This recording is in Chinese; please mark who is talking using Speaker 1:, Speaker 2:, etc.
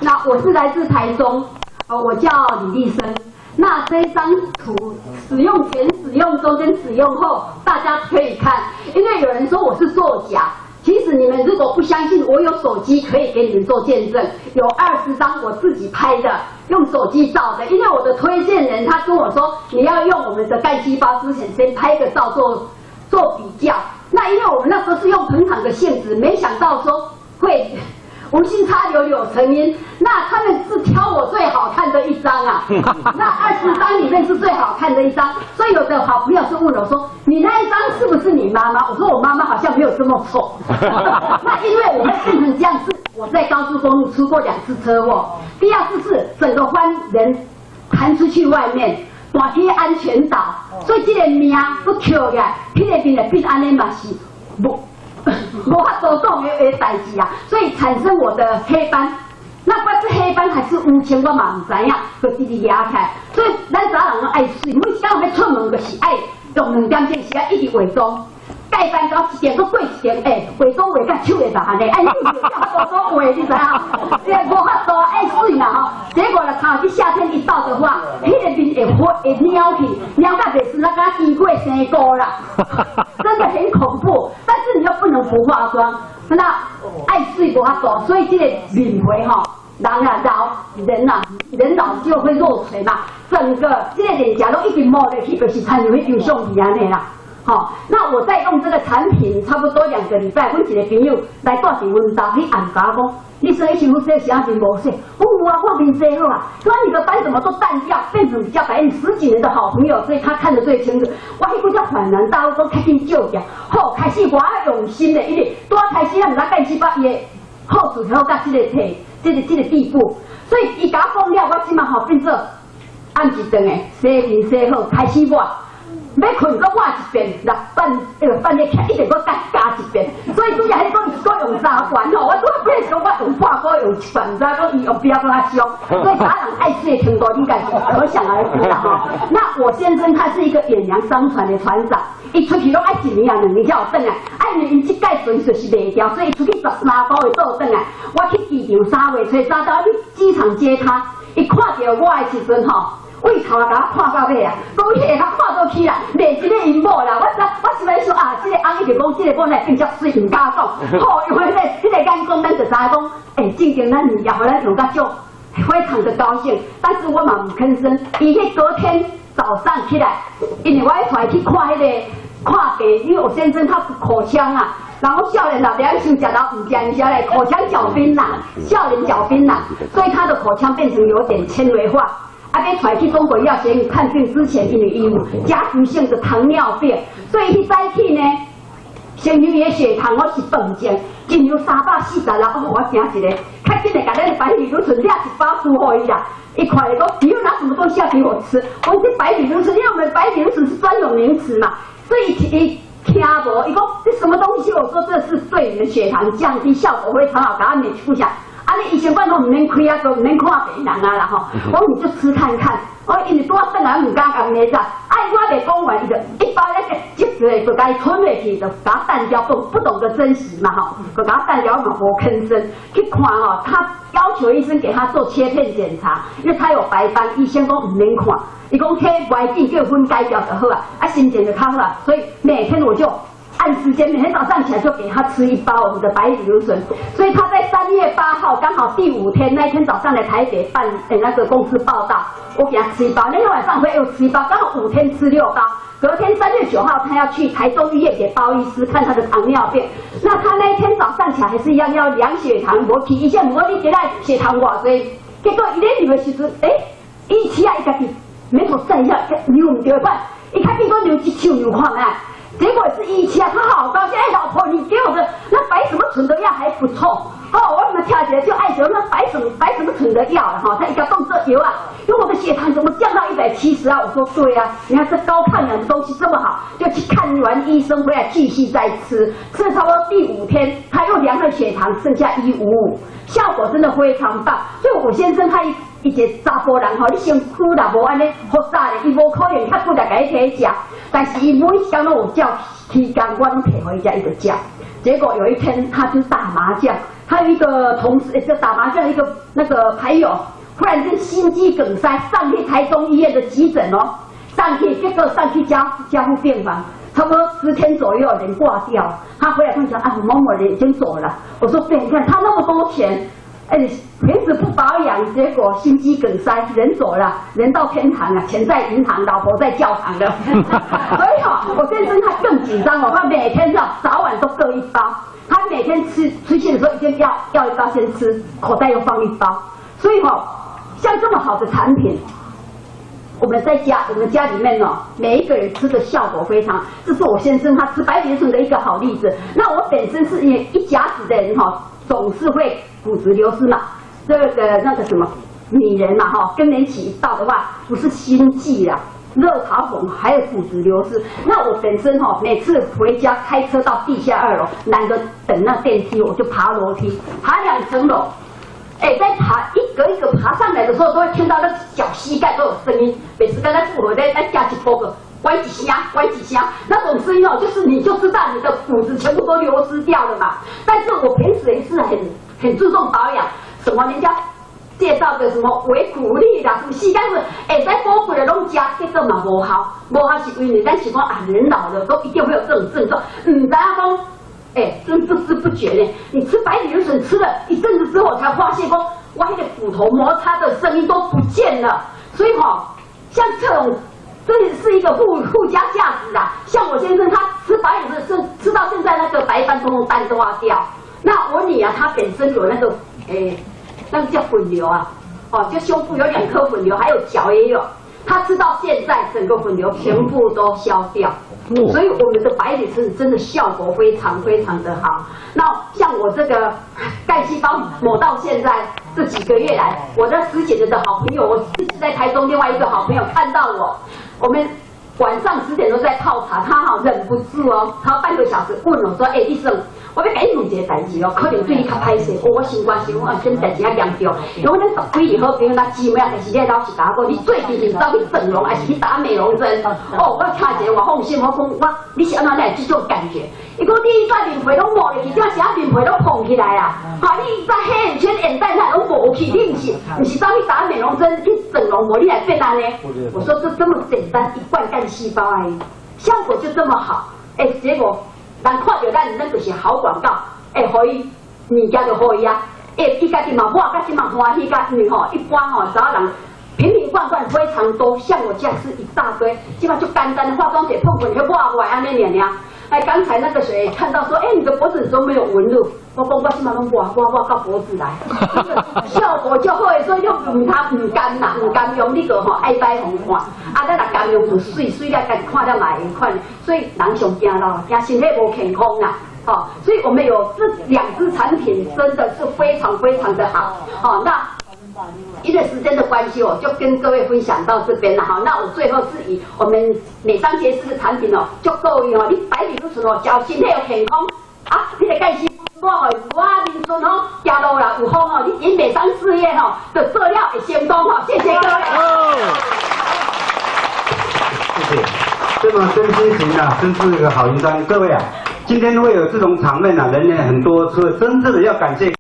Speaker 1: 那我是来自台中，我叫李丽生。那这一张图使用前、使用中跟使用后，大家可以看，因为有人说我是作假。其实你们如果不相信，我有手机可以给你们做见证，有20张我自己拍的，用手机照的。因为我的推荐人他跟我说，你要用我们的干细胞之前先拍个照做比较。那因为我们那时候是用捧场的性质，没想到说会无心插柳柳成荫。那他们是挑我最好看的一张啊，那20张里面是最好看的一张。所以有的好朋友就问我说：“你那一张是不是你妈妈？”我说：“我妈妈好像没有这么丑。”那因为我会变成这样，是我在高速公路出过2次车祸，第2次是整个翻人弹出去外面。大体安全岛，所以这个命不跳起来，迄个病的病安尼嘛是无法度讲的代志啊，所以产生我的黑斑。那不是黑斑还是乌青，我嘛唔知影，就直直压开。所以咱早人拢爱水，每时要出门就是爱用2点钟时间一直化妆。盖班到1点都过1点，化妆化到手会打咧，你有法度化，你知影？无法度爱水啦吼。结果呢，看这夏天一到的话，迄个面会撩起，撩到袂是那个低过生菇啦，真的很恐怖。但是你又不能不化妆，那爱水无法度，所以这个面皮吼。人老就会落垂嘛，整个这个脸颊都一直摸落去，就是参有迄张相片安尼啦。好，那我在用这个产品差不多2个礼拜，阮一个朋友来住伫阮家，你按甲我讲，你说你想要洗啥面无洗？我有啊，我面洗好啊。说你的斑怎么都淡掉，变成比较白？你10几年的好朋友，所以他看得最清楚。我迄个叫恍然大悟，讲开始救起来，好开始我用心的，因为多开始啊，毋知干七八也好处好到这个地步，所以伊甲我讲了，我即马好变做按一顿的洗面洗好，开始抹。要困，搁抹一遍，半夜起一直搁加一遍，所以主要迄个搁用3罐吼，我拄啊变讲我用半个用1罐，唔知讲伊用比较搁较凶，所以家人爱吃的程度应该可想而知啦吼。那我先生他是一个远洋商船的船长，伊出去拢爱1年啊2年才有转来，因这届船就是卖掉，所以出去13个月倒转来。我去机场3月初3到去机场接他，伊看到我的时阵吼。胃头啊，甲我看到尾啊，讲迄个较看到起啦，卖一个因某啦。我是来说啊，这个翁伊就讲，这个某来更加水，唔敢讲。好，因为迄个眼光，咱就知讲，正经咱也互咱用到足，非常的高兴。但是我嘛唔吭声。伊迄隔天早上起来，因为我出来去看迄个看病，因为我先生他口腔啊。然后少年老不要想食到唔食下来，口腔角冰啦，少年角冰啦，所以他的口腔变成有点纤维化。要出来去中国医药学院看病之前，因为伊有家族性的糖尿病，所以迄早起呢，先去伊的血糖我是断症，进入340啦，我请一个，较紧的甲咱的白藜芦醇抓1包输互伊啦。一看来讲，你又拿什么东西要给我吃？我说这白藜芦醇，因为我们白藜芦醇是专有名词嘛，所以听无，伊讲这什么东西？我说这是对你的血糖降低效果非常好，赶快免去下。你以前我都唔免开啊，都唔免看病人啊啦吼。我说你就吃看看，因为多等来唔敢讲咩咋，我袂讲完伊就一包那个接着就该吞落去，就把它淡掉，不懂得珍惜嘛吼，就把它淡掉嘛无吭声。去看吼，他要求医生给他做切片检查，因为他有白斑，医生讲唔免看，伊讲迄外境叫分解掉就好啊，心情就较好啊，所以每天我就。按时间，每天早上起来就给他吃1包我们的白藜芦醇，所以他在3月8号刚好第5天那一天早上来台北办那个公司报道，我给他吃1包，那天晚上回又吃1包，刚好5天吃6包。隔天3月9号他要去台中医院给包医师看他的糖尿病，那他那一天早上起来还是一样要量血糖，我去医生问你现在血糖偌多，结果伊咧量的时阵，伊起来伊家己没头站一下，量唔对款，伊开始讲量一手量看啊。结果是1期啊，他好高兴，老婆，你给我的那白什么醇的药还不错我怎么跳起来就爱得那白什么醇的药了他一个动作有啊，因为我的血糖怎么降到170啊？我说对啊，你看这高抗氧的东西这么好，就去看完医生回来继续再吃，吃了差不多第5天，他又量了血糖剩下155，效果真的非常棒。所以我先生他一个查甫人你身躯啦无安尼发达的，伊无可能较骨力甲伊摕食，但是伊每天拢有叫期间我拢摕回家伊就食。结果有一天他就打麻将，还有一个同事，就打麻将的一个那个牌友，忽然间心肌梗塞，上去台中医院的急诊哦，结果上去加护病房，差不多10天左右人挂掉。他回来跟我讲，啊，某某人已经走了。我说对，你看他那么多钱。平时不保养，结果心肌梗塞，人走了，人到天堂了，钱在银行，老婆在教堂了。所以我先生他更紧张哦，他每天早晚都各一包，他每天吃去的时候一定要一包先吃，口袋又放一包。所以像这么好的产品，我们家里面每一个人吃的效果非常，这是我先生他吃白藜醇的一个好例子。那我本身是一甲子的人总是会骨质流失嘛，那个什么女人嘛更年期一到的话，不是心悸啦、热潮红，还有骨质流失。那我本身每次回家开车到地下2楼，懒得等那电梯，我就爬楼梯，爬2层楼。在爬一格一格爬上来的时候，都会听到那脚膝盖都有声音。每次刚才复活在加起波个歪几下，那种声音就是你就知道你的骨质全部都流失掉了嘛。但是我平时也是很注重保养，什么人家介绍的什么维骨力啦，什么膝盖是在补骨的拢加，这个嘛无效，是因为咱是讲人老了都一定会有这种症状，知道讲。真不知不觉呢，你吃白藜芦吃了一阵子之后，才发现说，哇，那个骨头摩擦的声音都不见了。所以像这种，这是一个附加价值啦。像我先生他吃白藜芦吃到现在那个白斑通斑都要掉。那我女儿她本身有那个那个叫混瘤啊，就胸部有2颗混瘤，还有脚也有。她吃到现在，整个混瘤全部都消掉。所以我们的白藜醇真的效果非常非常的好。那像我这个干细胞抹到现在这几个月来，我的10几年的好朋友，我自己在台中另外一个好朋友看到我们晚上10点都在泡茶，他忍不住他半个小时问我说，医生，我要给你问一个代志可能对你较歹势。我心肝想讲真代志较严重，因为咱10几年好朋友，咱姊妹但是你老实甲我讲，你最近是走去整容，还是去打美容针？我听一个我放心，我讲你是安怎来这种感觉？伊讲你把面皮拢抹入去，这是面皮拢膨起来啊！你在黑眼圈、眼袋那拢抹去，你不是走去打美容针去整容，你来变安呢？我说这么简单，一罐干细胞而已，效果就这么好。结果人看到咱就是好广告，互伊物件就互伊啊，伊家己嘛我家己嘛欢喜，因为一般找人瓶瓶罐罐非常多，像我家是一大堆，基本上就简单的化妆水碰碰就挂过来安尼尔。刚才那个谁看到说，你的脖子都没有纹路，我讲我起码拢挂到脖子来，效果就好，所以就唔甘用那个爱摆红看，咱若甘用就水了，家己看了嘛会看，所以人上惊老，惊身体无健康啦。所以我们有这2支产品真的是非常非常的好。那因为时间的关系，我就跟各位分享到这边了哈。那我最后是以我们美商洁士的产品就够用你白藜芦醇脚身体又健康你的干细胞我面顺行路啦有风你美商事业的做了会成功谢谢各位。
Speaker 2: 谢谢，这么真心型真是一个好营商。各位今天会有这种场面人也很多，所以真正的要感谢。